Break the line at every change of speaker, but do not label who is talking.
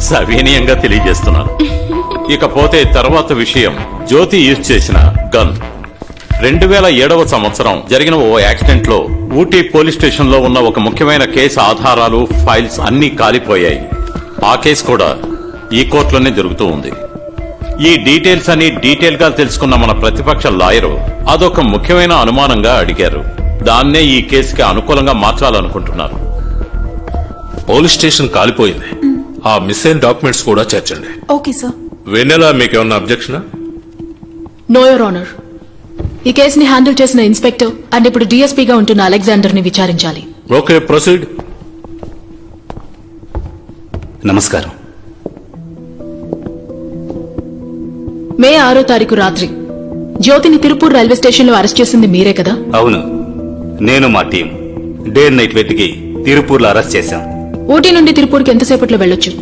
సవినీయంగా తెలియజేస్తున్నాను. ఇకపోతే తర్వాత విషయం, జ్యోతి యూజ్ చేసిన గన్. 2007వ సంవత్సరం జరిగిన ఓ యాక్సిడెంట్ లో ఊటీ పోలీస్ స్టేషన్ లో ఉన్న ఒక ముఖ్యమైన కేసు ఆధారాలు, ఫైల్స్ అన్నీ కాలిపోయాయి. ఆ కేసు కూడా ఈ కోర్టులోనే జరుగుతూ ఉంది. ఈ డీటెయిల్స్ అని డీటెయిల్ గా తెలుసుకున్న మన ప్రతిపక్ష లాయరు అదొక ముఖ్యమైన అనుమానంగా అడిగారు. దాన్నే ఈ కేసుకి అనుకూలంగా మార్చాలనుకుంటున్నారు.
పోలీస్ స్టేషన్ కాలిపోయింది. ఆ మిస్ అయిన డాక్యుమెంట్స్ కూడా చేర్చండి.
Okay sir.
వెన్నెలా, మీకేమన్నా అబ్జెక్షనా?
No your honour. ఈ కేసుని హ్యాండిల్ చేసిన ఇన్స్పెక్టర్ అండ్ ఇప్పుడు డీఎస్పీగా ఉంటున్న అలెగ్జాండర్ ని విచారించాలి.
Okay, proceed.
నమస్కారం.
మే 6వ తారీఖు రాత్రి జ్యోతిని తిరుపూర్ రైల్వే స్టేషన్ లో అరెస్ట్ చేసింది మీరే కదా?
అవును, నేను మా టీం డే అండ్ నైట్ వెతికి తిరుపూర్లో అరెస్ట్ చేశాం.
ఊటీ నుండి తిరుపూర్కి ఎంతసేపట్లో వెళ్ళొచ్చు?